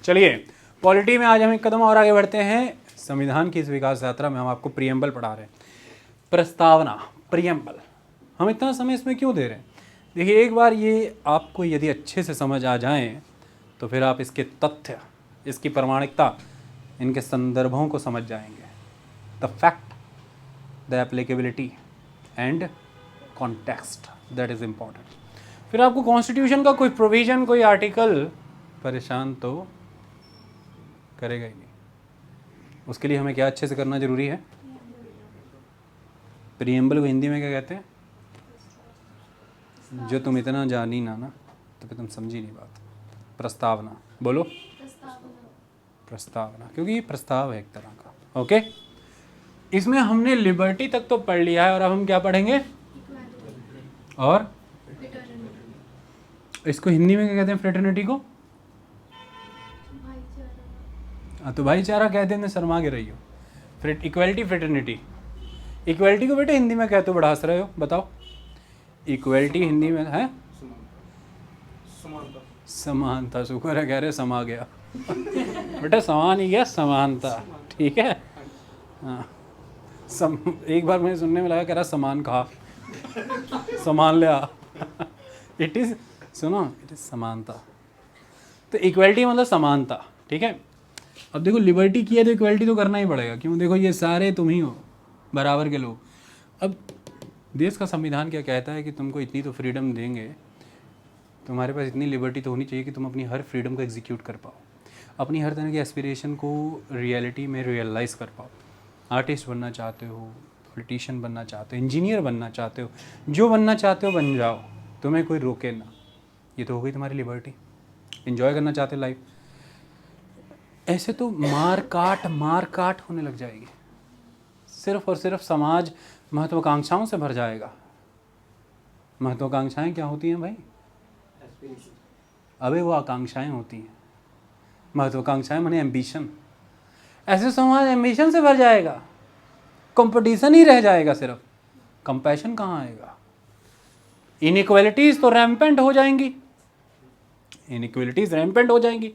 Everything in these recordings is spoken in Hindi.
चलिए पॉलिटी में आज हम एक कदम और आगे बढ़ते हैं। संविधान की इस विकास यात्रा में हम आपको प्रियम्बल पढ़ा रहे हैं, प्रस्तावना, प्रियम्बल। हम इतना समय इसमें क्यों दे रहे हैं? देखिए, एक बार ये आपको यदि अच्छे से समझ आ जाएं तो फिर आप इसके तथ्य, इसकी प्रामाणिकता, इनके संदर्भों को समझ जाएंगे। The fact, the applicability and context, that is important. फिर आपको कॉन्स्टिट्यूशन का कोई प्रोविज़न, कोई आर्टिकल परेशान तो करेगा ही नहीं। उसके लिए हमें क्या अच्छे से करना जरूरी है? प्रियम्बल को हिंदी में क्या कहते हैं? जो तुम इतना जानी ना तो फिर तुम समझी नहीं बात। प्रस्तावना, बोलो। प्रस्तावना, क्योंकि ये प्रस्ताव है एक तरह का। ओके, इसमें हमने लिबर्टी तक तो पढ़ लिया है और अब हम क्या पढ़ेंगे? और इसको हिंदी में क्या कहते हैं? फ्रेटर्निटी को तो भाईचारा कहते हैं। शर्मा के रही हो। Equality, fraternity. इक्वलिटी को बेटे हिंदी में कहते हो, बड़ा हंस रहे हो, बताओ। इक्वलिटी हिंदी में है समानता। शुक्र है कह रहे समा गया बेटा, समान ही गया, समानता। ठीक है, हाँ। एक बार मैंने सुनने में लगा, कह रहा समान कहा, समान ले आ इट इज़, सुनो, इट इज़ समानता। तो इक्वलिटी मतलब समानता, ठीक है। अब देखो, लिबर्टी की है तो इक्वलिटी तो करना ही पड़ेगा। क्यों? देखो, ये सारे तुम ही हो, बराबर के लोग। अब देश का संविधान क्या कहता है कि तुमको इतनी तो फ्रीडम देंगे, तुम्हारे पास इतनी लिबर्टी तो होनी चाहिए कि तुम अपनी हर फ्रीडम को एग्जीक्यूट कर पाओ, अपनी हर तरह की एस्पिरेशन को रियलिटी में रियलाइज़ कर पाओ। आर्टिस्ट बनना चाहते हो, पॉलिटिशियन बनना चाहते हो, इंजीनियर बनना चाहते हो, जो बनना चाहते हो बन जाओ, तुम्हें कोई रोके ना। ये तो हो गई तुम्हारी लिबर्टी। इन्जॉय करना चाहते हो लाइफ, ऐसे तो मार काट होने लग जाएगी। सिर्फ और सिर्फ समाज महत्वाकांक्षाओं से भर जाएगा। महत्वाकांक्षाएं क्या होती हैं भाई? अबे वो आकांक्षाएं होती हैं। महत्वाकांक्षाएं माने एम्बिशन। ऐसे समाज एम्बिशन से भर जाएगा, कंपटीशन ही रह जाएगा सिर्फ। कंपैशन कहाँ आएगा? इनइक्वालिटीज तो रैम्पेंट हो जाएंगी। इनइक्वालिटीज रैम्पेंट हो जाएंगी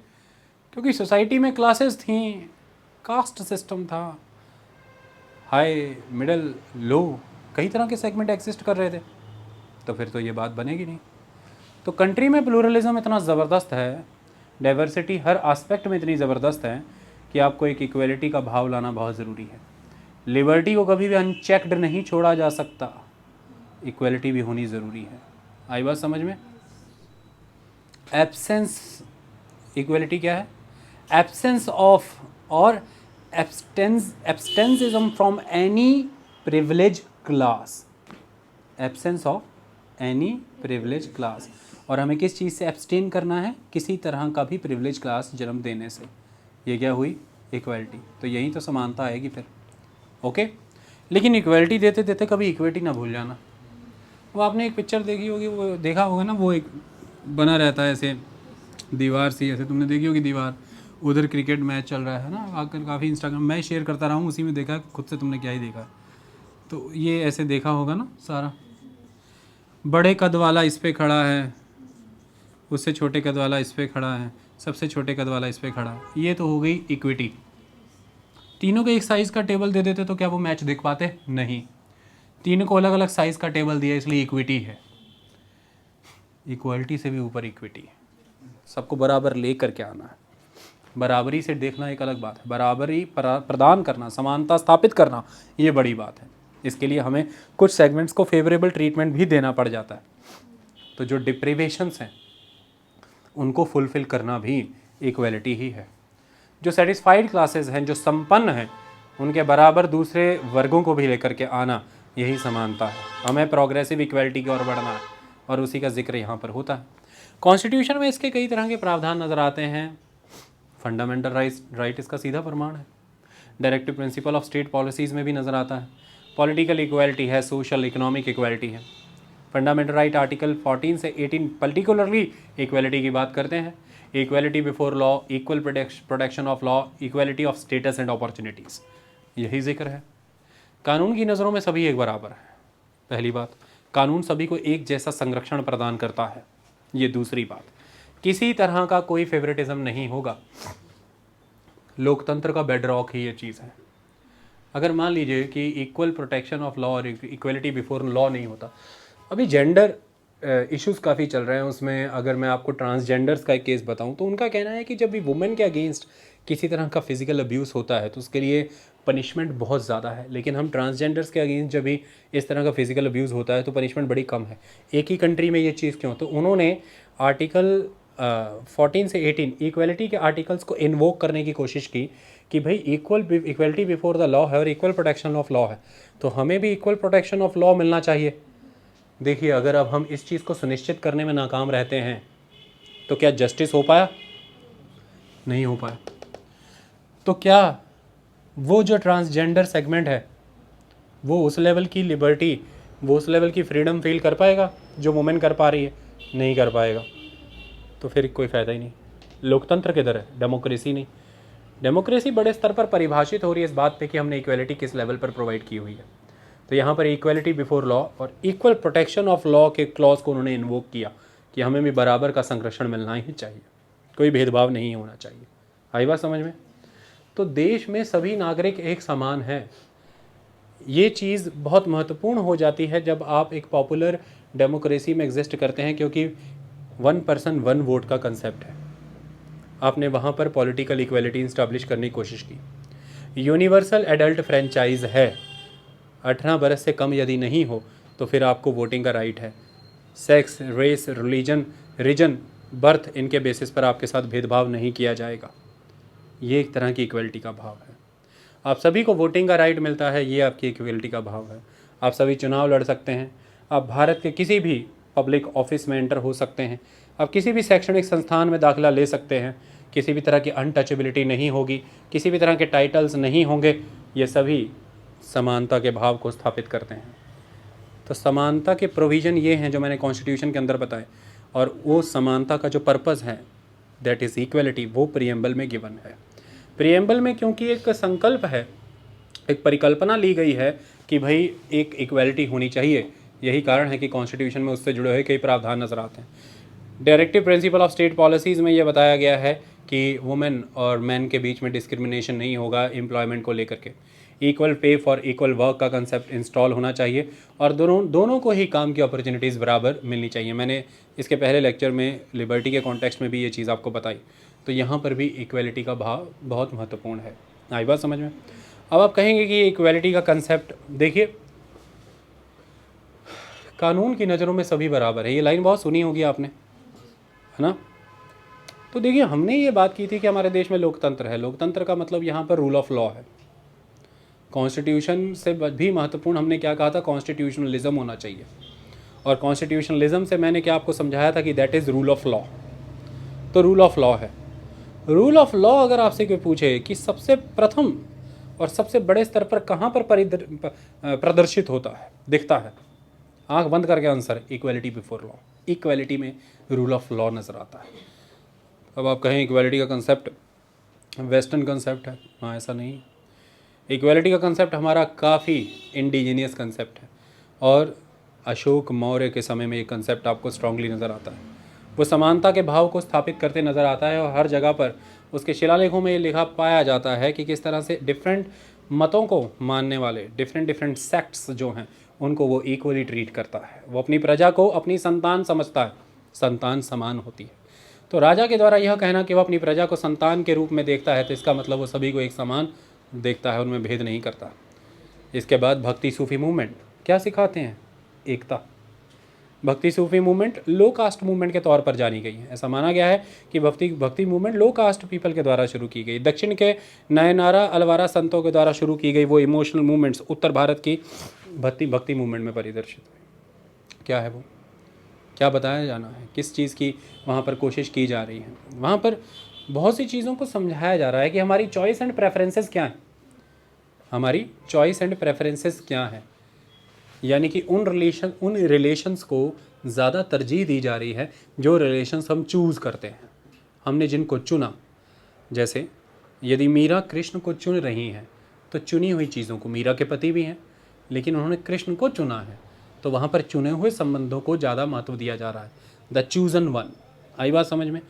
क्योंकि सोसाइटी में क्लासेस थी, कास्ट सिस्टम था, हाई, मिडिल, लो, कई तरह के सेगमेंट एग्जिस्ट कर रहे थे। तो फिर तो ये बात बनेगी नहीं। तो कंट्री में प्लूरलिज्म इतना ज़बरदस्त है, डाइवर्सिटी हर एस्पेक्ट में इतनी ज़बरदस्त है कि आपको एक इक्वलिटी का भाव लाना बहुत ज़रूरी है। लिबर्टी को कभी भी अनचेक्ड नहीं छोड़ा जा सकता, इक्वलिटी भी होनी ज़रूरी है। आई बात समझ में? एब्सेंस, इक्वलिटी क्या है? एब्सेंस ऑफ और absenteeism from any privilege class. Absence of any privilege class. और हमें किस चीज़ से एब्सटेन करना है? किसी तरह का भी प्रिविलेज क्लास जन्म देने से। ये क्या हुई? इक्वलिटी। तो यही तो समानता आएगी फिर। ओके, लेकिन इक्वलिटी देते देते कभी इक्विटी ना भूल जाना। वो आपने एक पिक्चर देखी होगी, वो देखा होगा ना, वो एक बना रहता है ऐसे दीवार सी, ऐसे तुमने देखी होगी दीवार, उधर क्रिकेट मैच चल रहा है ना, आकर काफ़ी इंस्टाग्राम मैं शेयर करता रहा हूँ, उसी में देखा, खुद से तुमने क्या ही देखा। तो ये ऐसे देखा होगा ना सारा, बड़े कद वाला इस पे खड़ा है, उससे छोटे कद वाला इस पे खड़ा है, सबसे छोटे कद वाला इस पे खड़ा है। ये तो हो गई इक्विटी। तीनों को एक साइज़ का टेबल दे देते तो क्या वो मैच देख पाते? नहीं। तीनों को अलग अलग साइज़ का टेबल दिया, इसलिए इक्विटी है। इक्वलिटी से भी ऊपर इक्विटी है। सबको बराबर ले करके आना है। बराबरी से देखना एक अलग बात है, बराबरी प्रदान करना, समानता स्थापित करना, ये बड़ी बात है। इसके लिए हमें कुछ सेगमेंट्स को फेवरेबल ट्रीटमेंट भी देना पड़ जाता है। तो जो डिप्रिवेशंस हैं उनको फुलफिल करना भी इक्वलिटी ही है। जो सेटिस्फाइड क्लासेस हैं, जो संपन्न हैं, उनके बराबर दूसरे वर्गों को भी लेकर के आना, यही समानता है। हमें प्रोग्रेसिव इक्वलिटी की ओर बढ़ना है और उसी का जिक्र यहाँ पर होता है। कॉन्स्टिट्यूशन में इसके कई तरह के प्रावधान नज़र आते हैं। फंडामेंटल राइट इसका सीधा प्रमाण है। Directive principle of state policies में भी नज़र आता है। पॉलिटिकल इक्वलिटी है, सोशल इकोनॉमिक इक्वलिटी है। फंडामेंटल राइट आर्टिकल 14 से 18 पर्टिकुलरली इक्वलिटी की बात करते हैं। Equality before law, equal protection of law, equality of status and opportunities, यही जिक्र है। कानून की नज़रों में सभी एक बराबर है। पहली बात, कानून सभी को एक जैसा संरक्षण प्रदान करता है। ये दूसरी बात, किसी तरह का कोई फेवरेटिज्म नहीं होगा। लोकतंत्र का बेडरॉक ही ये चीज़ है। अगर मान लीजिए कि इक्वल प्रोटेक्शन ऑफ लॉ और इक्वलिटी बिफोर लॉ नहीं होता, अभी जेंडर इश्यूज़ काफ़ी चल रहे हैं, उसमें अगर मैं आपको ट्रांसजेंडर्स का एक केस बताऊं तो उनका कहना है कि जब भी वुमेन के अगेंस्ट किसी तरह का फिजिकल अब्यूज़ होता है तो उसके लिए पनिशमेंट बहुत ज़्यादा है, लेकिन हम ट्रांसजेंडर्स के अगेंस्ट जब भी इस तरह का फिजिकल अब्यूज़ होता है तो पनिशमेंट बड़ी कम है। एक ही कंट्री में ये चीज़ क्यों? तो उन्होंने आर्टिकल 14 से 18 इक्वलिटी के आर्टिकल्स को इन्वोक करने की कोशिश की कि भाई इक्वलिटी बिफोर द लॉ है और इक्वल प्रोटेक्शन ऑफ लॉ है, तो हमें भी इक्वल प्रोटेक्शन ऑफ लॉ मिलना चाहिए। देखिए, अगर अब हम इस चीज़ को सुनिश्चित करने में नाकाम रहते हैं तो क्या जस्टिस हो पाया? नहीं हो पाया। तो क्या वो जो ट्रांसजेंडर सेगमेंट है वो उस लेवल की लिबर्टी, वो उस लेवल की फ्रीडम फील कर पाएगा जो वुमेन कर पा रही है? नहीं कर पाएगा। तो फिर कोई फ़ायदा ही नहीं। लोकतंत्र किधर है? डेमोक्रेसी नहीं। डेमोक्रेसी बड़े स्तर पर परिभाषित हो रही है इस बात पे कि हमने इक्वलिटी किस लेवल पर प्रोवाइड की हुई है। तो यहाँ पर इक्वलिटी बिफोर लॉ और इक्वल प्रोटेक्शन ऑफ लॉ के क्लॉज को उन्होंने इन्वोक किया कि हमें भी बराबर का संरक्षण मिलना ही चाहिए, कोई भेदभाव नहीं होना चाहिए। आई बात समझ में? तो देश में सभी नागरिक एक समान हैं। ये चीज़ बहुत महत्वपूर्ण हो जाती है जब आप एक पॉपुलर डेमोक्रेसी में एग्जिस्ट करते हैं, क्योंकि 1 पर्सन 1 वोट का कंसेप्ट है। आपने वहाँ पर पॉलिटिकल इक्वलिटी इस्टेब्लिश करने की कोशिश की। यूनिवर्सल एडल्ट फ्रेंचाइज है, 18 बरस से कम यदि नहीं हो तो फिर आपको वोटिंग का राइट है। सेक्स, रेस, रीजन, बर्थ, इनके बेसिस पर आपके साथ भेदभाव नहीं किया जाएगा। ये एक तरह की इक्वलिटी का भाव है। आप सभी को वोटिंग का राइट मिलता है, ये आपकी इक्वलिटी का भाव है। आप सभी चुनाव लड़ सकते हैं, आप भारत के किसी भी पब्लिक ऑफिस में एंटर हो सकते हैं, आप किसी भी शैक्षणिक संस्थान में दाखिला ले सकते हैं, किसी भी तरह की अनटचेबिलिटी नहीं होगी, किसी भी तरह के टाइटल्स नहीं होंगे। ये सभी समानता के भाव को स्थापित करते हैं। तो समानता के प्रोविज़न ये हैं जो मैंने कॉन्स्टिट्यूशन के अंदर बताए, और वो समानता का जो पर्पज़ है दैट इज़ इक्वलिटी, वो प्रीएम्बल में गिवन है। प्रीएम्बल में क्योंकि एक संकल्प है, एक परिकल्पना ली गई है कि भाई एक इक्वलिटी होनी चाहिए, यही कारण है कि कॉन्स्टिट्यूशन में उससे जुड़े हुए कई प्रावधान नज़र आते हैं। Directive principle of state policies में यह बताया गया है कि वुमेन और मैन के बीच में डिस्क्रिमिनेशन नहीं होगा एम्प्लॉयमेंट को लेकर के। Equal pay for equal work का कंसेप्ट इंस्टॉल होना चाहिए और दोनों को ही काम की अपॉर्चुनिटीज़ बराबर मिलनी चाहिए। मैंने इसके पहले लेक्चर में लिबर्टी के कॉन्टेक्स्ट में भी ये चीज़ आपको बताई। तो यहाँ पर भी इक्वलिटी का भाव बहुत महत्वपूर्ण है। आई बात समझ में? अब आप कहेंगे कि इक्वलिटी का कंसेप्ट, देखिए, कानून की नज़रों में सभी बराबर है, ये लाइन बहुत सुनी होगी आपने, है ना? तो देखिए, हमने ये बात की थी कि हमारे देश में लोकतंत्र है। लोकतंत्र का मतलब यहाँ पर रूल ऑफ लॉ है। कॉन्स्टिट्यूशन से भी महत्वपूर्ण हमने क्या कहा था? कॉन्स्टिट्यूशनलिज्म होना चाहिए। और कॉन्स्टिट्यूशनलिज्म से मैंने क्या आपको समझाया था कि that is rule of law. तो रूल ऑफ लॉ है। रूल ऑफ लॉ अगर आपसे कोई पूछे कि सबसे प्रथम और सबसे बड़े स्तर पर कहाँ पर प्रदर्शित होता है, दिखता है, आंख बंद करके answer, equality before law. Equality में रूल ऑफ लॉ नज़र आता है। अब आप कहें इक्वलिटी का कंसेप्ट वेस्टर्न कंसेप्ट है, हाँ, ऐसा नहीं। इक्वलिटी का कंसेप्ट हमारा काफ़ी इंडिजीनियस कंसेप्ट है और अशोक मौर्य के समय में ये कंसेप्ट आपको स्ट्रांगली नज़र आता है। वो समानता के भाव को स्थापित करते नज़र आता है और हर जगह पर उसके शिलालेखों में ये लिखा पाया जाता है कि किस तरह से डिफरेंट मतों को मानने वाले डिफरेंट सेक्ट्स जो हैं उनको वो इक्वली ट्रीट करता है। वो अपनी प्रजा को अपनी संतान समझता है, संतान समान होती है। तो राजा के द्वारा यह कहना कि वो अपनी प्रजा को संतान के रूप में देखता है, तो इसका मतलब वो सभी को एक समान देखता है, उनमें भेद नहीं करता। इसके बाद भक्ति सूफी मूवमेंट क्या सिखाते हैं? एकता। भक्ति सूफी मूवमेंट लो कास्ट मूवमेंट के तौर पर जानी गई है। ऐसा माना गया है कि भक्ति मूवमेंट लो कास्ट पीपल के द्वारा शुरू की गई। दक्षिण के नयनारा अलवारा संतों के द्वारा शुरू की गई वो इमोशनल मूवमेंट्स उत्तर भारत की भक्ति मूवमेंट में परिदर्शित हुई। क्या है वो? क्या बताया जाना है? किस चीज़ की वहाँ पर कोशिश की जा रही है? वहाँ पर बहुत सी चीज़ों को समझाया जा रहा है कि हमारी चॉइस एंड प्रेफरेंसेस क्या हैं। हमारी चॉइस एंड प्रेफरेंसेस क्या हैं, यानी कि उन रिलेशंस को ज़्यादा तरजीह दी जा रही है जो रिलेशंस हम चूज़ करते हैं, हमने जिनको चुना। जैसे यदि मीरा कृष्ण को चुन रही हैं तो चुनी हुई चीज़ों को, मीरा के पति भी हैं लेकिन उन्होंने कृष्ण को चुना है, तो वहाँ पर चुने हुए संबंधों को ज़्यादा महत्व दिया जा रहा है। द चूज़न वन, आई बात समझ में?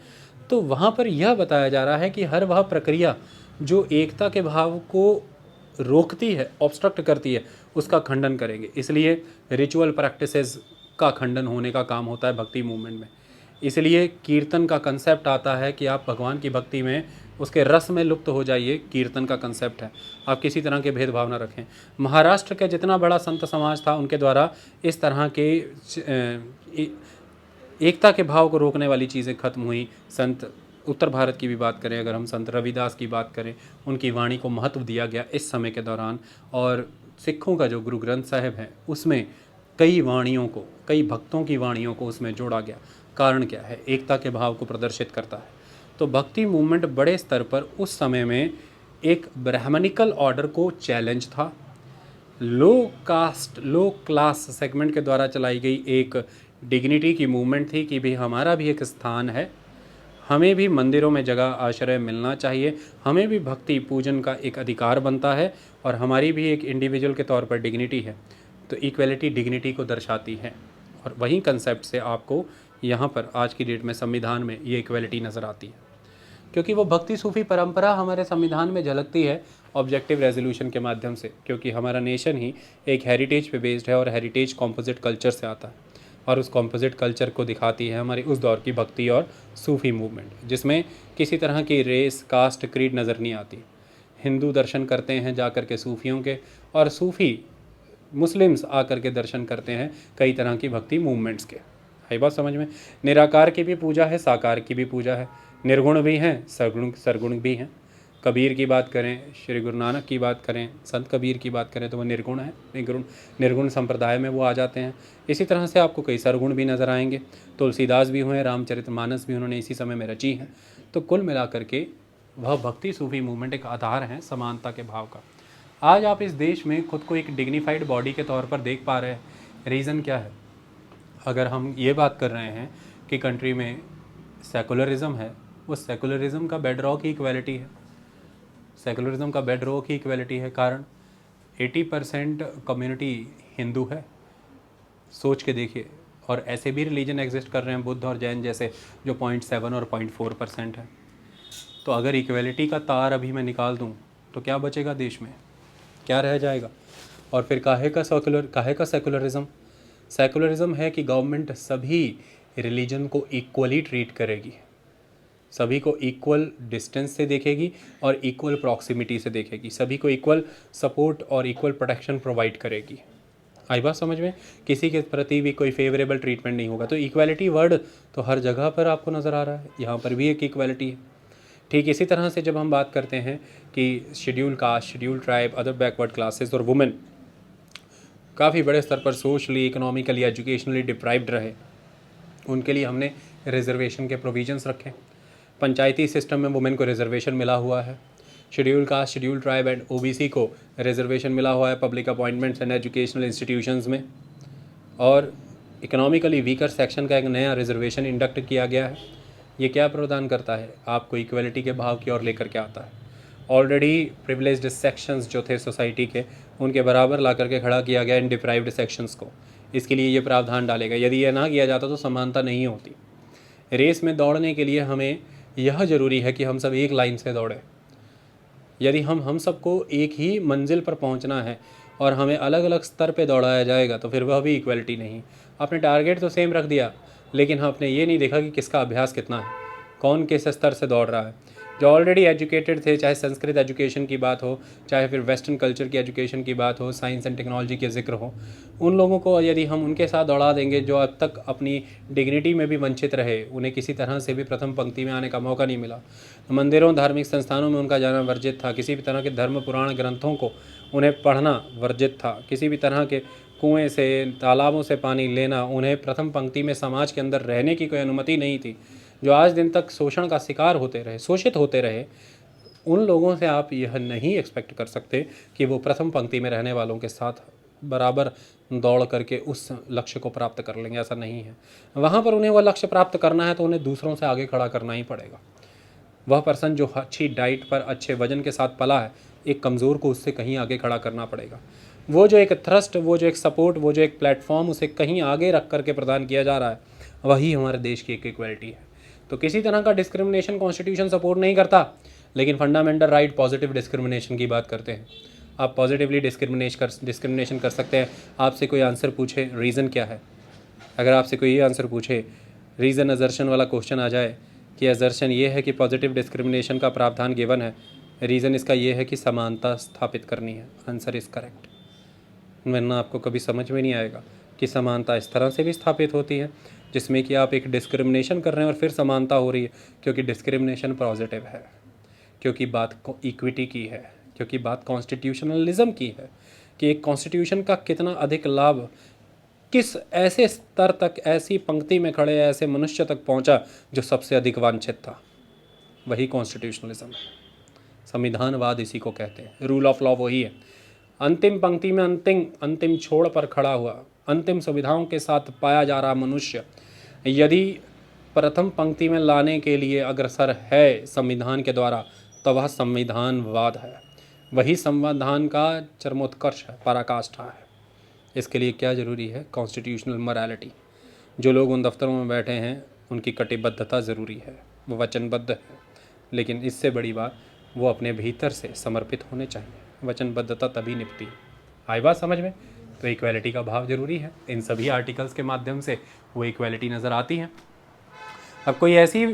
तो वहाँ पर यह बताया जा रहा है कि हर वह प्रक्रिया जो एकता के भाव को रोकती है, ऑब्स्ट्रक्ट करती है, उसका खंडन करेंगे। इसलिए रिचुअल प्रैक्टिसेस का खंडन होने का काम होता है भक्ति मूवमेंट में। इसलिए कीर्तन का कंसेप्ट आता है कि आप भगवान की भक्ति में, उसके रस में लुप्त हो जाइए। कीर्तन का कंसेप्ट है, आप किसी तरह के भेदभाव न रखें। महाराष्ट्र का जितना बड़ा संत समाज था, उनके द्वारा इस तरह के एकता के भाव को रोकने वाली चीज़ें खत्म हुई। संत उत्तर भारत की भी बात करें, अगर हम संत रविदास की बात करें, उनकी वाणी को महत्व दिया गया इस समय के दौरान। और सिखों का जो गुरु ग्रंथ साहिब है, उसमें कई वाणियों को, कई भक्तों की वाणियों को उसमें जोड़ा गया। कारण क्या है? एकता के भाव को प्रदर्शित करता है। तो भक्ति मूवमेंट बड़े स्तर पर उस समय में एक ब्राह्मणिकल ऑर्डर को चैलेंज था। लो कास्ट, लो क्लास सेगमेंट के द्वारा चलाई गई एक डिग्निटी की मूवमेंट थी कि भाई हमारा भी एक स्थान है, हमें भी मंदिरों में जगह आश्रय मिलना चाहिए, हमें भी भक्ति पूजन का एक अधिकार बनता है, और हमारी भी एक इंडिविजुअल के तौर पर डिग्निटी है। तो इक्वलिटी डिग्निटी को दर्शाती है, और वही कंसेप्ट से आपको यहाँ पर आज की डेट में संविधान में ये इक्वलिटी नज़र आती है, क्योंकि वो भक्ति सूफी परंपरा हमारे संविधान में झलकती है ऑब्जेक्टिव रेजोल्यूशन के माध्यम से। क्योंकि हमारा नेशन ही एक हेरिटेज पे बेस्ड है, और हेरिटेज कॉम्पोजिट कल्चर से आता है, और उस कॉम्पोजिट कल्चर को दिखाती है हमारी उस दौर की भक्ति और सूफ़ी मूवमेंट, जिसमें किसी तरह की रेस, कास्ट, क्रीड नज़र नहीं आती। हिंदू दर्शन करते हैं जा कर के सूफ़ियों के, और सूफ़ी मुस्लिम्स आकर के दर्शन करते हैं कई तरह की भक्ति मूवमेंट्स के। है बात समझ में? निराकार की भी पूजा है, साकार की भी पूजा है, निर्गुण भी हैं, सरगुण भी हैं। कबीर की बात करें, श्री गुरु नानक की बात करें, संत कबीर की बात करें, तो वो निर्गुण है, निर्गुण संप्रदाय में वो आ जाते हैं। इसी तरह से आपको कई सरगुण भी नज़र आएंगे। तुलसीदास भी हुए, रामचरितमानस भी उन्होंने इसी समय में रची है। तो कुल मिलाकर के वह भक्ति सूफी मूवमेंट एक आधार है समानता के भाव का। आज आप इस देश में खुद को एक डिग्निफाइड बॉडी के तौर पर देख पा रहे हैं। रीज़न क्या है? अगर हम ये बात कर रहे हैं कि कंट्री में सेकुलरिज्म है, उस सेकुलरिज्म का बेड रॉक ही इक्वलिटी है। सेकुलरिज्म का बेड रॉक ही इक्वलिटी है। कारण 80% कम्युनिटी हिंदू है, सोच के देखिए। और ऐसे भी रिलीजन एग्जिस्ट कर रहे हैं, बुद्ध और जैन जैसे, जो 0.7 और 0.4% है। तो अगर इक्वलिटी का तार अभी मैं निकाल दूं तो क्या बचेगा देश में? क्या रह जाएगा? और फिर काहे का सेकुलरिज्म? सेकुलरिज्म है कि गवर्नमेंट सभी रिलीजन को इक्वली ट्रीट करेगी, सभी को इक्वल डिस्टेंस से देखेगी और इक्वल प्रॉक्सिमिटी से देखेगी, सभी को इक्वल सपोर्ट और इक्वल प्रोटेक्शन प्रोवाइड करेगी। आई बात समझ में? किसी के प्रति भी कोई फेवरेबल ट्रीटमेंट नहीं होगा। तो इक्वालिटी वर्ड तो हर जगह पर आपको नज़र आ रहा है, यहाँ पर भी एक इक्वालिटी है। ठीक इसी तरह से जब हम बात करते हैं कि schedule caste, schedule tribe, other backward classes और वुमेन काफ़ी बड़े स्तर पर सोशली, इकोनॉमिकली, एजुकेशनली डिप्राइव्ड रहे, उनके लिए हमने रिजर्वेशन के प्रोविजंस रखे। पंचायती सिस्टम में वुमेन को रिजर्वेशन मिला हुआ है। Schedule caste, schedule tribe and OBC को रिजर्वेशन मिला हुआ है public appointments and educational institutions में। और इकोनॉमिकली वीकर सेक्शन का एक नया रिजर्वेशन इंडक्ट किया गया है। ये क्या प्रदान करता है? आपको इक्वलिटी के भाव की ओर लेकर के आता है। ऑलरेडी प्रिविलेज्ड सेक्शंस जो थे सोसाइटी के, उनके बराबर ला करके खड़ा किया गया इन डिप्राइव्ड सेक्शंस को। इसके लिए ये प्रावधान डालेगा। यदि ये ना किया जाता तो समानता नहीं होती। रेस में दौड़ने के लिए हमें यह ज़रूरी है कि हम सब एक लाइन से दौड़ें। यदि हम सबको एक ही मंजिल पर पहुंचना है और हमें अलग अलग स्तर पे दौड़ाया जाएगा तो फिर वह भी इक्वलिटी नहीं। आपने टारगेट तो सेम रख दिया, लेकिन आपने ये नहीं देखा कि किसका अभ्यास कितना है, कौन किस स्तर से दौड़ रहा है। जो ऑलरेडी एजुकेटेड थे, चाहे संस्कृत एजुकेशन की बात हो, चाहे फिर वेस्टर्न कल्चर की एजुकेशन की बात हो, साइंस एंड टेक्नोलॉजी के जिक्र हो, उन लोगों को यदि हम उनके साथ दौड़ा देंगे जो अब तक अपनी डिग्निटी में भी वंचित रहे, उन्हें किसी तरह से भी प्रथम पंक्ति में आने का मौका नहीं मिला, मंदिरों, धार्मिक संस्थानों में उनका जाना वर्जित था, किसी भी तरह के धर्म पुराण ग्रंथों को उन्हें पढ़ना वर्जित था, किसी भी तरह के कुएँ से, तालाबों से पानी लेना, उन्हें प्रथम पंक्ति में समाज के अंदर रहने की कोई अनुमति नहीं थी। जो आज दिन तक शोषण का शिकार होते रहे, शोषित होते रहे, उन लोगों से आप यह नहीं एक्सपेक्ट कर सकते कि वो प्रथम पंक्ति में रहने वालों के साथ बराबर दौड़ करके उस लक्ष्य को प्राप्त कर लेंगे। ऐसा नहीं है। वहाँ पर उन्हें वह लक्ष्य प्राप्त करना है तो उन्हें दूसरों से आगे खड़ा करना ही पड़ेगा। वह पर्सन जो अच्छी डाइट पर, अच्छे वजन के साथ पला है, एक कमज़ोर को उससे कहीं आगे खड़ा करना पड़ेगा। वो जो एक थ्रस्ट, वो जो एक सपोर्ट, वो जो एक प्लेटफॉर्म उसे कहीं आगे रख करके प्रदान किया जा रहा है, वही हमारे देश की एक इक्वलिटी है। तो किसी तरह का डिस्क्रिमिनेशन कॉन्स्टिट्यूशन सपोर्ट नहीं करता, लेकिन फंडामेंटल राइट पॉजिटिव डिस्क्रिमिनेशन की बात करते हैं। आप पॉजिटिवली डिस्क्रिमिनेशन कर सकते हैं। आपसे कोई आंसर पूछे रीज़न क्या है, अगर आपसे कोई ये आंसर पूछे, रीज़न अजर्शन वाला क्वेश्चन आ जाए कि अजर्शन ये है कि पॉजिटिव डिस्क्रिमिनेशन का प्रावधान गिवन है, रीज़न इसका ये है कि समानता स्थापित करनी है, आंसर इज़ करेक्ट। वरना आपको कभी समझ में नहीं आएगा कि समानता इस तरह से भी स्थापित होती है जिसमें कि आप एक डिस्क्रिमिनेशन कर रहे हैं और फिर समानता हो रही है, क्योंकि डिस्क्रिमिनेशन पॉजिटिव है, क्योंकि बात इक्विटी की है, क्योंकि बात कॉन्स्टिट्यूशनलिज्म की है कि एक कॉन्स्टिट्यूशन का कितना अधिक लाभ किस ऐसे स्तर तक, ऐसी पंक्ति में खड़े ऐसे मनुष्य तक पहुंचा जो सबसे अधिक वांछित था। वही कॉन्स्टिट्यूशनलिज्म, संविधानवाद इसी को कहते हैं। रूल ऑफ लॉ वही है। अंतिम पंक्ति में अंतिम छोड़ पर खड़ा हुआ, अंतिम सुविधाओं के साथ पाया जा रहा मनुष्य यदि प्रथम पंक्ति में लाने के लिए अग्रसर है संविधान के द्वारा, तो वह संविधानवाद है। वही संविधान का चरमोत्कर्ष है, पराकाष्ठा है। इसके लिए क्या ज़रूरी है? Constitutional morality. जो लोग उन दफ्तरों में बैठे हैं उनकी कटिबद्धता ज़रूरी है, वो वचनबद्ध है, लेकिन इससे बड़ी बात वो अपने भीतर से समर्पित होने चाहिए। वचनबद्धता तभी निपटी। आई बात समझ में? तो इक्वालिटी का भाव ज़रूरी है। इन सभी आर्टिकल्स के माध्यम से वो इक्वालिटी नज़र आती है। अब कोई ऐसी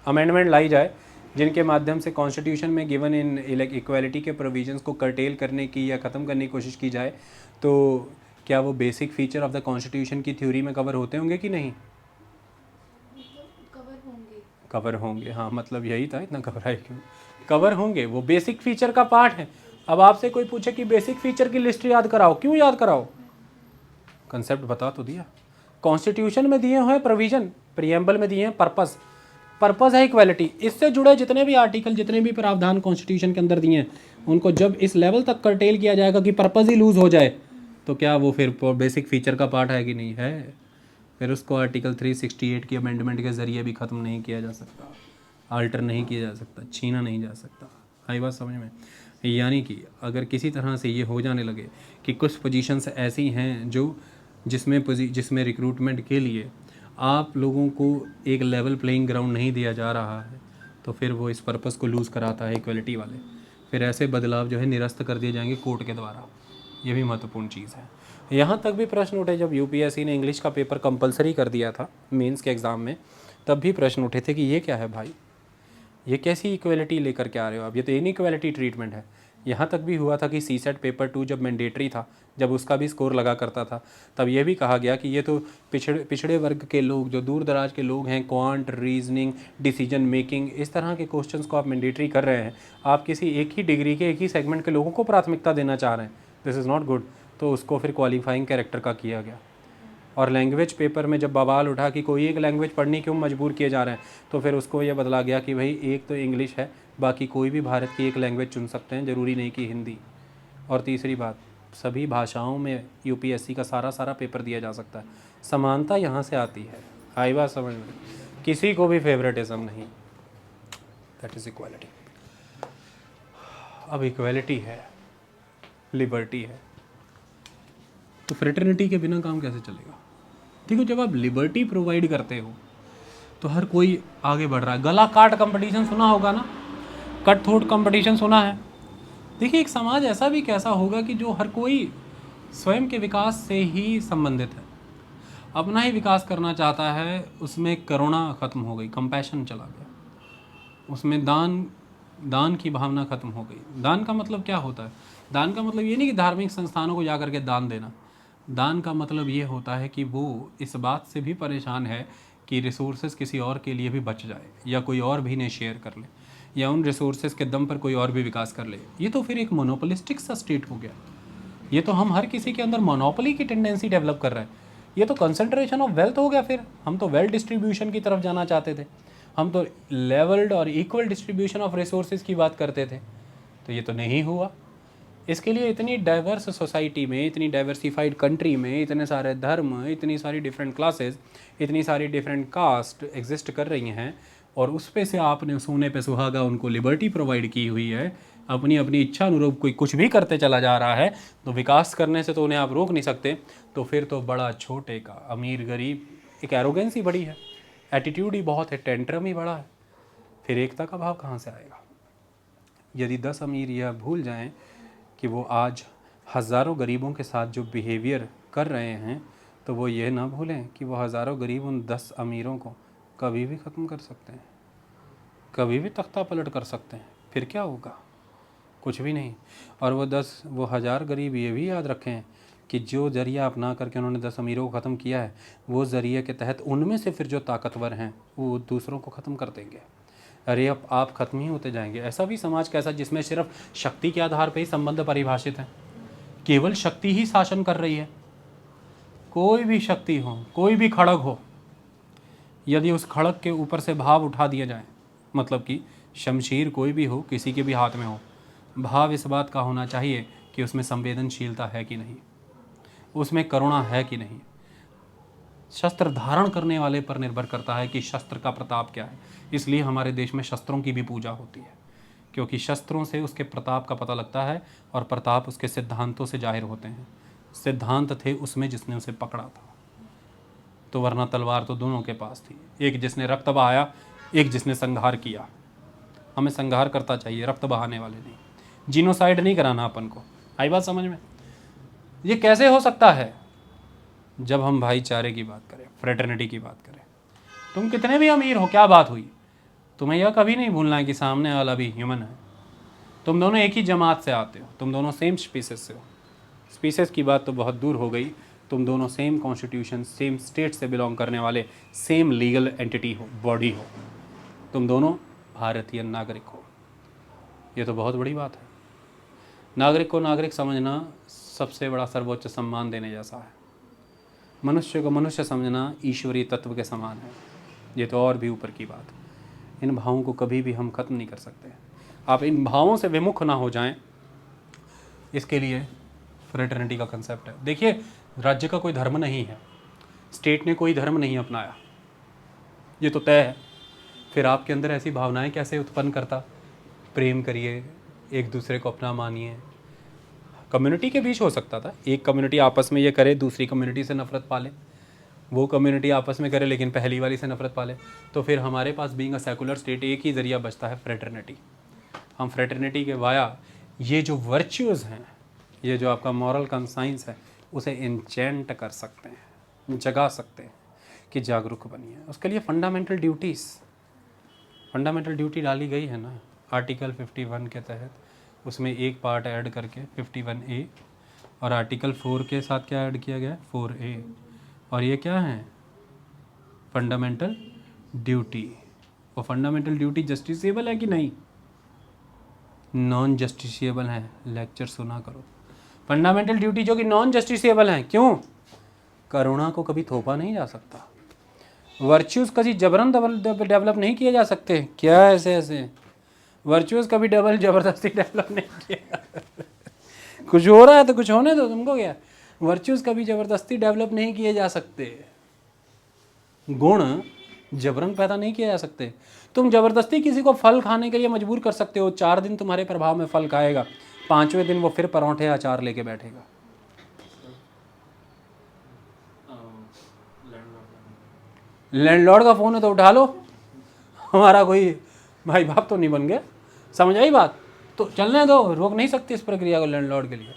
अमेंडमेंट लाई जाए जिनके माध्यम से कॉन्स्टिट्यूशन में गिवन इन इक्वालिटी के प्रोविजंस को कर्टेल करने की या ख़त्म करने की कोशिश की जाए, तो क्या वो basic feature of the constitution की थ्योरी में कवर होते होंगे कि नहीं? कवर होंगे। हाँ, मतलब यही था, इतना घबराए क्यों? कवर होंगे, वो बेसिक फीचर का पार्ट है। अब आपसे कोई पूछे कि बेसिक फीचर की लिस्ट याद कराओ, क्यों याद कराओ? कंसेप्ट बता तो दिया। कॉन्स्टिट्यूशन में दिए हुए प्रोविजन, प्रीएम्बल में दिए हैं पर्पस है इक्वालिटी। इससे जुड़े जितने भी आर्टिकल, जितने भी प्रावधान कॉन्स्टिट्यूशन के अंदर दिए हैं, उनको जब इस लेवल तक कर्टेल किया जाएगा कि पर्पस ही लूज हो जाए, तो क्या वो फिर बेसिक फीचर का पार्ट है कि नहीं है? फिर उसको आर्टिकल 368 की अमेंडमेंट के ज़रिए भी ख़त्म नहीं किया जा सकता, आल्टर नहीं किया जा सकता, छीना नहीं जा सकता। आई बात समझ में? यानी कि अगर किसी तरह से ये हो जाने लगे कि कुछ पोजीशंस ऐसी हैं जो जिसमें रिक्रूटमेंट के लिए आप लोगों को एक लेवल प्लेइंग ग्राउंड नहीं दिया जा रहा है, तो फिर वो इस पर्पस को लूज़ कराता है इक्वलिटी वाले। फिर ऐसे बदलाव जो है निरस्त कर दिए जाएंगे कोर्ट के द्वारा। ये भी महत्वपूर्ण चीज़ है। यहाँ तक भी प्रश्न उठे जब यूपीएससी ने इंग्लिश का पेपर कंपलसरी कर दिया था मेंस के एग्ज़ाम में, तब भी प्रश्न उठे थे कि ये क्या है भाई, ये कैसी इक्वलिटी लेकर के आ रहे हो आप, ये तो इनइक्वालिटी ट्रीटमेंट है। यहाँ तक भी हुआ था कि सीसेट पेपर 2 जब मैंडेटरी था, जब उसका भी स्कोर लगा करता था, तब ये भी कहा गया कि ये तो पिछड़े वर्ग के लोग, जो दूर दराज के लोग हैं, क्वांट, रीजनिंग, डिसीजन मेकिंग, इस तरह के क्वेश्चंस को आप मैंडेटरी कर रहे हैं। आप किसी एक ही डिग्री के, एक ही सेगमेंट के लोगों को प्राथमिकता देना चाह रहे हैं। This is not good. तो उसको फिर क्वालिफाइंग कैरेक्टर का किया गया। और लैंग्वेज पेपर में जब बवाल उठा कि कोई एक लैंग्वेज पढ़ने क्यों मजबूर किए जा रहे हैं, तो फिर उसको ये बदला गया कि भाई एक तो इंग्लिश है, बाकी कोई भी भारत की एक लैंग्वेज चुन सकते हैं, ज़रूरी नहीं कि हिंदी। और तीसरी बात, सभी भाषाओं में यूपीएससी का सारा पेपर दिया जा सकता है। समानता यहाँ से आती है। आई बात समझ में? किसी को भी फेवरेटिज्म नहीं, दैट इज़ इक्वालिटी। अब इक्वालिटी है, लिबर्टी है, तो फ्रेटर्निटी के बिना काम कैसे चलेगा? देखो, जब आप लिबर्टी प्रोवाइड करते हो तो हर कोई आगे बढ़ रहा है। गला काट कंपटीशन सुना होगा ना, कट थ्रोट कंपटीशन सुना है। देखिए, एक समाज ऐसा भी कैसा होगा कि जो हर कोई स्वयं के विकास से ही संबंधित है, अपना ही विकास करना चाहता है। उसमें करुणा खत्म हो गई, कंपैशन चला गया, उसमें दान की भावना खत्म हो गई। दान का मतलब क्या होता है? दान का मतलब ये नहीं कि धार्मिक संस्थानों को जा करके दान देना। दान का मतलब ये होता है कि वो इस बात से भी परेशान है कि रिसोर्सेज किसी और के लिए भी बच जाए, या कोई और भी इन्हें शेयर कर ले, या उन रिसोर्सेज के दम पर कोई और भी विकास कर ले। ये तो फिर एक मोनोपोलिस्टिक सा स्टेट हो गया। ये तो हम हर किसी के अंदर मोनोपोली की टेंडेंसी डेवलप कर रहे हैं। ये तो कंसंट्रेशन ऑफ वेल्थ हो गया। फिर हम तो वेल्थ डिस्ट्रीब्यूशन की तरफ जाना चाहते थे, हम तो लेवल्ड और इक्वल डिस्ट्रीब्यूशन ऑफ रिसोर्सेज की बात करते थे, तो ये तो नहीं हुआ। इसके लिए इतनी डाइवर्स सोसाइटी में, इतनी डाइवर्सिफाइड कंट्री में, इतने सारे धर्म, इतनी सारी डिफरेंट क्लासेस, इतनी सारी डिफरेंट कास्ट एग्जिस्ट कर रही हैं, और उस पे से आपने सोने पे सुहागा उनको लिबर्टी प्रोवाइड की हुई है। अपनी अपनी इच्छा अनुरूप कोई कुछ भी करते चला जा रहा है, तो विकास करने से तो उन्हें आप रोक नहीं सकते। तो फिर तो बड़ा छोटे का, अमीर गरीब, एक एरोगेंसी बड़ी है। एटीट्यूड ही बहुत है, टेंट्रम ही बड़ा है, फिर एकता का भाव कहाँ से आएगा? यदि 10 अमीर यह भूल जाएं कि वो आज हज़ारों गरीबों के साथ जो बिहेवियर कर रहे हैं, तो वो ये ना भूलें कि वो हज़ारों गरीब उन 10 अमीरों को कभी भी ख़त्म कर सकते हैं, कभी भी तख्ता पलट कर सकते हैं। फिर क्या होगा? कुछ भी नहीं। और वो 10,000 गरीब ये भी याद रखें कि जो ज़रिया अपना करके उन्होंने 10 अमीरों को ख़त्म किया है, वो ज़रिए के तहत उनमें से फिर जो ताकतवर हैं वो दूसरों को ख़त्म कर देंगे। अरे अब आप ख़त्म ही होते जाएंगे। ऐसा भी समाज कैसा जिसमें सिर्फ शक्ति के आधार पर ही संबंध परिभाषित है, केवल शक्ति ही शासन कर रही है। कोई भी शक्ति हो, कोई भी खड़ग हो, यदि उस खड़ग के ऊपर से भाव उठा दिया जाए, मतलब कि शमशीर कोई भी हो, किसी के भी हाथ में हो, भाव इस बात का होना चाहिए कि उसमें संवेदनशीलता है कि नहीं, उसमें करुणा है कि नहीं। शस्त्र धारण करने वाले पर निर्भर करता है कि शस्त्र का प्रताप क्या है। इसलिए हमारे देश में शस्त्रों की भी पूजा होती है, क्योंकि शस्त्रों से उसके प्रताप का पता लगता है और प्रताप उसके सिद्धांतों से जाहिर होते हैं। सिद्धांत थे उसमें जिसने उसे पकड़ा था, तो वरना तलवार तो दोनों के पास थी, एक जिसने रक्त बहाया, एक जिसने संहार किया। हमें संहार करता चाहिए, रक्त बहाने वाले नहीं। जीनोसाइड नहीं कराना अपन को। आई बात समझ में? ये कैसे हो सकता है? जब हम भाईचारे की बात करें, फ्रेटर्निटी की बात करें। तुम कितने भी अमीर हो, क्या बात हुई, तुम्हें यह कभी नहीं भूलना है कि सामने वाला भी ह्यूमन है। तुम दोनों एक ही जमात से आते हो, तुम दोनों सेम स्पीसीज से हो। स्पीसीज की बात तो बहुत दूर हो गई, तुम दोनों सेम कॉन्स्टिट्यूशन, सेम स्टेट से बिलोंग करने वाले सेम लीगल एंटिटी हो, बॉडी हो, तुम दोनों भारतीय नागरिक हो। ये तो बहुत बड़ी बात है। नागरिक को नागरिक समझना सबसे बड़ा सर्वोच्च सम्मान देने जैसा है। मनुष्य को मनुष्य समझना ईश्वरीय तत्व के समान है। ये तो और भी ऊपर की बात है। इन भावों को कभी भी हम ख़त्म नहीं कर सकते। आप इन भावों से विमुख ना हो जाएं, इसके लिए फ्रेटर्निटी का कंसेप्ट है। देखिए, राज्य का कोई धर्म नहीं है, स्टेट ने कोई धर्म नहीं अपनाया, ये तो तय है। फिर आपके अंदर ऐसी भावनाएं कैसे उत्पन्न करता? प्रेम करिए, एक दूसरे को अपना मानिए। कम्युनिटी के बीच हो सकता था, एक कम्युनिटी आपस में ये करे, दूसरी कम्युनिटी से नफरत पाले, वो कम्युनिटी आपस में करे लेकिन पहली वाली से नफरत पाले। तो फिर हमारे पास बीइंग अ सेकुलर स्टेट एक ही ज़रिया बचता है, फ्रेटर्निटी। हम फ्रेटर्निटी के वाया ये जो वर्च्यूज़ हैं, ये जो आपका मॉरल कंसाइंस है, उसे इंचेंट कर सकते हैं, जगा सकते हैं कि जागरूक बनिए। उसके लिए फंडामेंटल ड्यूटी डाली गई है ना आर्टिकल 51 के तहत। उसमें एक पार्ट ऐड करके 51A, और आर्टिकल 4 के साथ क्या ऐड किया गया है? 4A। और ये क्या है? Fundamental duty. वो फंडामेंटल ड्यूटी जस्टिसेबल है कि नहीं? नॉन जस्टिसेबल है। लेक्चर सुना करो। फंडामेंटल ड्यूटी जो कि नॉन जस्टिसेबल है, क्यों? करुणा को कभी थोपा नहीं जा सकता, वर्च्यूज़ कभी जबरन डेवलप नहीं किए जा सकते। क्या ऐसे वर्च्यूज़ कभी ज़बरदस्ती डेवलप नहीं किया कुछ हो रहा है तो कुछ होने दो, तुमको क्या? वर्च्यूज़ कभी ज़बरदस्ती डेवलप नहीं किए जा सकते, गुण जबरन पैदा नहीं किए जा सकते। तुम ज़बरदस्ती किसी को फल खाने के लिए मजबूर कर सकते हो, 4 दिन तुम्हारे प्रभाव में फल खाएगा, 5वें दिन वो फिर परोंठे अचार लेके बैठेगा। लैंडलॉर्ड का फ़ोन है तो उठा लो, हमारा कोई भाई बाप तो नहीं बन गया। समझ आई बात? तो चलने दो, रोक नहीं सकती इस प्रक्रिया को लैंडलॉर्ड के लिए।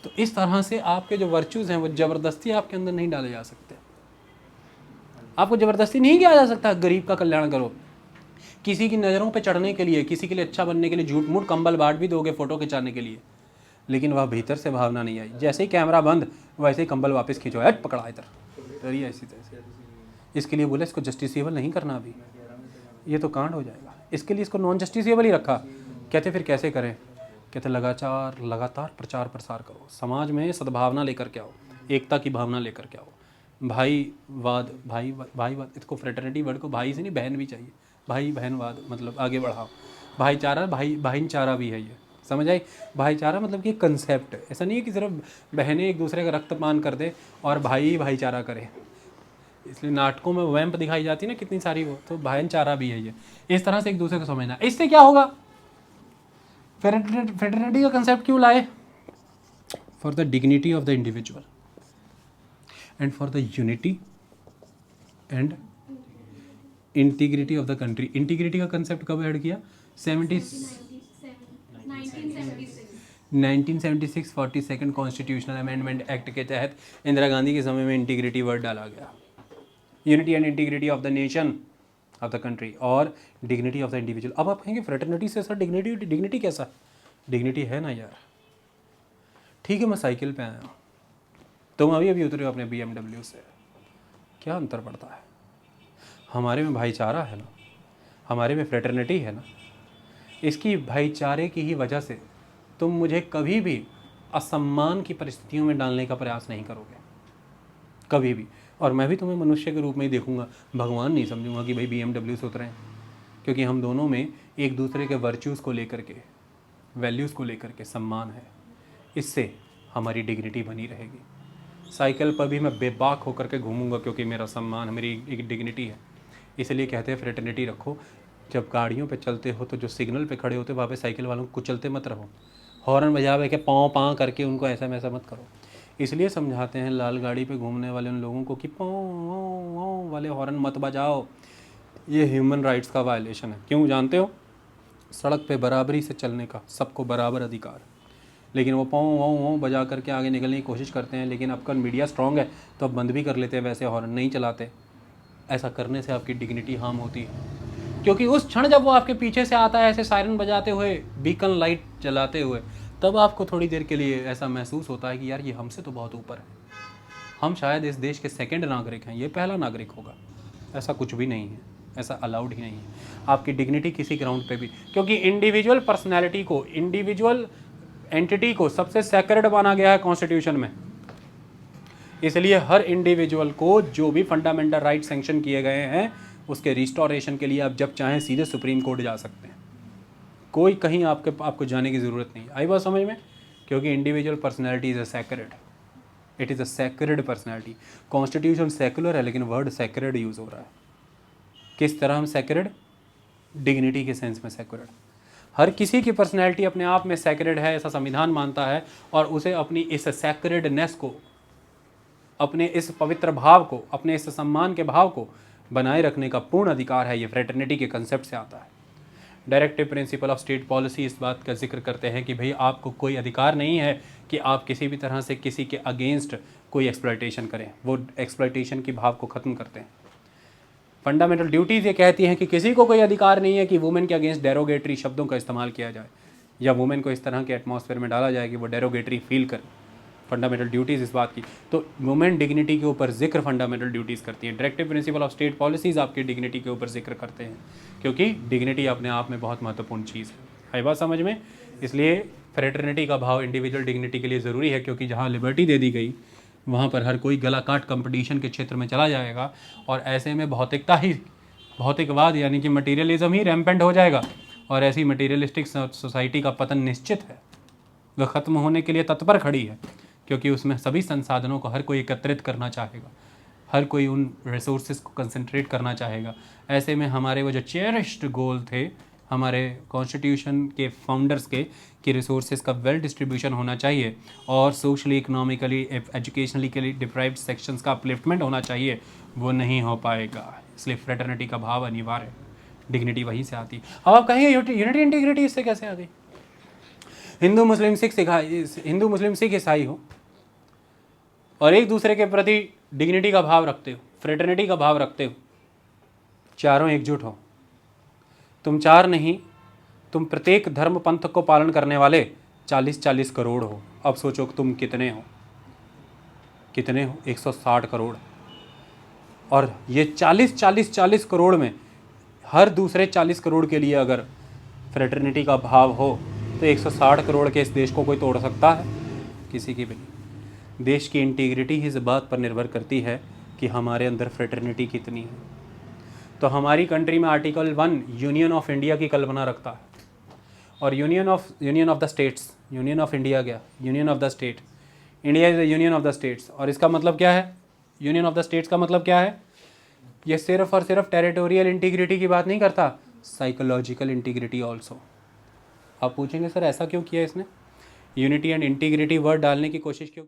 तो इस तरह से आपके जो वर्च्यूज़ हैं वो ज़बरदस्ती आपके अंदर नहीं डाले जा सकते। आपको ज़बरदस्ती नहीं किया जा सकता गरीब का कल्याण करो। किसी की नज़रों पे चढ़ने के लिए, किसी के लिए अच्छा बनने के लिए झूठ मूठ कंबल बांट भी दोगे फ़ोटो खिंचाने के लिए, लेकिन वह भीतर से भावना नहीं आई। जैसे ही कैमरा बंद वैसे ही कंबल वापस खींचो, हट पकड़ा इधर, डरिए ऐसी तैसे। इसके लिए बोले इसको जस्टिसेबल नहीं करना अभी, ये तो कांड हो जाएगा। इसके लिए इसको नॉन जस्टिसेबल ही रखा। कहते फिर कैसे करें? कहते लगातार प्रचार प्रसार करो, समाज में सद्भावना लेकर के आओ, एकता की भावना लेकर के आओ, भाईवाद, इसको फ्रेटर्निटी वर्ड को भाई से नहीं बहन भी चाहिए, भाई बहनवाद मतलब आगे बढ़ाओ। भाईचारा, भाईचारा भी है, ये समझ आई? भाईचारा मतलब कि कंसेप्ट, ऐसा नहीं है कि सिर्फ बहनें एक दूसरे का रक्तपान कर दे और भाईचारा करे। इसलिए नाटकों में वैम्प दिखाई जाती है ना कितनी सारी, वो तो भाईचारा भी है ये। इस तरह से एक दूसरे को समझना। इससे क्या होगा? फ्रेटर्निटी का कंसेप्ट क्यों लाए? For the dignity of the individual and for the unity and integrity of the country. Integrity का कंसेप्ट कब ऐड किया? 1976 42nd कॉन्स्टिट्यूशनल अमेंडमेंट एक्ट के तहत इंदिरा गांधी के समय में इंटीग्रिटी वर्ड डाला गया। Unity and integrity of the nation of the country और डिग्निटी ऑफ द इंडिविजुअल। अब आप कहेंगे फ्रेटर्निटी से सर डिग्निटी कैसा? डिग्निटी है ना यार। ठीक है, मैं साइकिल पे आया हूँ, तुम अभी उतरे हो अपने BMW से, क्या अंतर पड़ता है? हमारे में भाईचारा है ना, हमारे में फ्रेटर्निटी है ना। इसकी भाईचारे की ही वजह से तुम मुझे कभी भी असम्मान की परिस्थितियों में डालने का प्रयास नहीं करोगे, कभी भी। और मैं भी तुम्हें मनुष्य के रूप में ही देखूंगा, भगवान नहीं समझूंगा कि भाई BMW से उतरे हैं, क्योंकि हम दोनों में एक दूसरे के वर्च्यूज़ को लेकर के, वैल्यूज़ को लेकर के सम्मान है। इससे हमारी डिग्निटी बनी रहेगी। साइकिल पर भी मैं बेबाक होकर के घूमूंगा क्योंकि मेरा सम्मान, मेरी एक डिग्निटी है। इसलिए कहते हैं फ्रेटर्निटी रखो। जब गाड़ियों पे चलते हो तो जो सिग्नल पे खड़े होते वहाँ पे साइकिल वालों को कुचलते मत रहो, हॉर्न बजा के पाँव पाँव करके उनको ऐसा वैसा मत करो। इसलिए समझाते हैं लाल गाड़ी पे घूमने वाले उन लोगों को कि पाँव वाले हॉर्न मत बजाओ, ये ह्यूमन राइट्स का वायलेशन है। क्यों जानते हो? सड़क पे बराबरी से चलने का सबको बराबर अधिकार, लेकिन वो पाँव बजा करके आगे निकलने की कोशिश करते हैं। लेकिन अब कल मीडिया स्ट्रांग है तो अब बंद भी कर लेते हैं, वैसे हॉर्न नहीं चलाते। ऐसा करने से आपकी डिग्निटी हार्म होती है, क्योंकि उस क्षण जब वो आपके पीछे से आता है ऐसे सायरन बजाते हुए, बीकन लाइट जलाते हुए, तब आपको थोड़ी देर के लिए ऐसा महसूस होता है कि यार ये हमसे तो बहुत ऊपर है, हम शायद इस देश के सेकंड नागरिक हैं, ये पहला नागरिक होगा। ऐसा कुछ भी नहीं है, ऐसा अलाउड ही नहीं है। आपकी डिग्निटी किसी ग्राउंड पे भी, क्योंकि इंडिविजुअल पर्सनैलिटी को, इंडिविजुअल एंटिटी को सबसे सैक्रेड माना गया है कॉन्स्टिट्यूशन में। इसलिए हर इंडिविजुअल को जो भी फंडामेंटल राइट सैंक्शन किए गए हैं उसके रिस्टोरेशन के लिए आप जब चाहें सीधे सुप्रीम कोर्ट जा सकते हैं, कोई कहीं आपको जाने की ज़रूरत नहीं। आई बात समझ में? क्योंकि individual personality is a sacred, it is a sacred personality. Constitution secular है लेकिन वर्ड सैक्रेड यूज़ हो रहा है। किस तरह हम सैक्रेड? डिग्निटी के सेंस में सैक्रेड। हर किसी की पर्सनैलिटी अपने आप में सैक्रेड है, ऐसा संविधान मानता है, और उसे अपनी इस सैक्रेडनेस को, अपने इस पवित्र भाव को, अपने इस सम्मान के भाव को बनाए रखने का पूर्ण अधिकार है। ये फ्रेटर्निटी के कंसेप्ट से आता है। Directive principle of state policy इस बात का जिक्र करते हैं कि भाई आपको कोई अधिकार नहीं है कि आप किसी भी तरह से किसी के अगेंस्ट कोई एक्सप्लॉयटेशन करें, वो एक्सप्लॉयटेशन की भाव को ख़त्म करते हैं। फंडामेंटल ड्यूटीज़ ये कहती हैं कि किसी को कोई अधिकार नहीं है कि वुमेन के अगेंस्ट डेरोगेटरी शब्दों का इस्तेमाल किया जाए या वुमेन को इस तरह के एटमॉस्फेयर में डाला जाए कि वो डेरोगेटरी फील करे। फंडामेंटल ड्यूटीज़ इस बात की, तो वुमेन डिग्निटी के ऊपर जिक्र फंडामेंटल ड्यूटीज़ करती हैं। Directive principle of state policies आपकी डिग्निटी के ऊपर जिक्र करते हैं, क्योंकि डिग्निटी अपने आप में बहुत महत्वपूर्ण चीज़ है बात समझ में। इसलिए फ्रेटर्निटी का भाव इंडिविजुअल डिग्निटी के लिए ज़रूरी है, क्योंकि जहाँ लिबर्टी दे दी गई वहाँ पर हर कोई गला काट कंपटीशन के क्षेत्र में चला जाएगा, और ऐसे में भौतिकवाद यानी कि मटीरियलिज्म ही रैम्पेंट हो जाएगा, और ऐसी मटीरियलिस्टिक सोसाइटी का पतन निश्चित है। वह ख़त्म होने के लिए तत्पर खड़ी है, क्योंकि उसमें सभी संसाधनों को हर कोई एकत्रित करना चाहेगा, हर कोई उन रिसोर्सेज को कंसंट्रेट करना चाहेगा। ऐसे में हमारे वो जो चेरिश्ड गोल थे हमारे कॉन्स्टिट्यूशन के फाउंडर्स के, कि रिसोर्सेज का वेल डिस्ट्रीब्यूशन होना चाहिए और सोशली, इकोनॉमिकली, एजुकेशनली के लिए डिप्राइव्ड सेक्शंस का अपलिफ्टमेंट होना चाहिए, वो नहीं हो पाएगा। इसलिए फ्रेटर्निटी का भाव अनिवार्य है, डिग्निटी वहीं से आती। अब आप कहेंगे यूनिटी इंटीग्रिटी इससे कैसे आ गई? हिंदू मुस्लिम सिख ईसाई हो और एक दूसरे के प्रति डिग्निटी का भाव रखते हो, फ्रेटर्निटी का भाव रखते हो, चारों एकजुट हो। तुम चार नहीं, तुम प्रत्येक धर्म पंथ को पालन करने वाले 40-40 करोड़ हो। अब सोचो तुम कितने हो? 160 करोड़। और ये 40 करोड़ में हर दूसरे 40 करोड़ के लिए अगर फ्रेटर्निटी का भाव हो तो 160 करोड़ के इस देश को कोई तोड़ सकता है? किसी की भी नहीं। देश की इंटीग्रिटी ही इस बात पर निर्भर करती है कि हमारे अंदर फ्रेटर्निटी कितनी है। तो हमारी कंट्री में आर्टिकल 1 यूनियन ऑफ इंडिया की कल्पना रखता है, और union of the states, union of India क्या? Union of the state, India is the union of the states. और इसका मतलब क्या है? यूनियन ऑफ द स्टेट्स का मतलब क्या है? ये सिर्फ और सिर्फ टेरिटोरियल इंटीग्रिटी की बात नहीं करता, साइकोलॉजिकल इंटीग्रिटी ऑल्सो। आप पूछेंगे सर ऐसा क्यों किया इसने? यूनिटी एंड इंटीग्रिटी वर्ड डालने की कोशिश क्यों?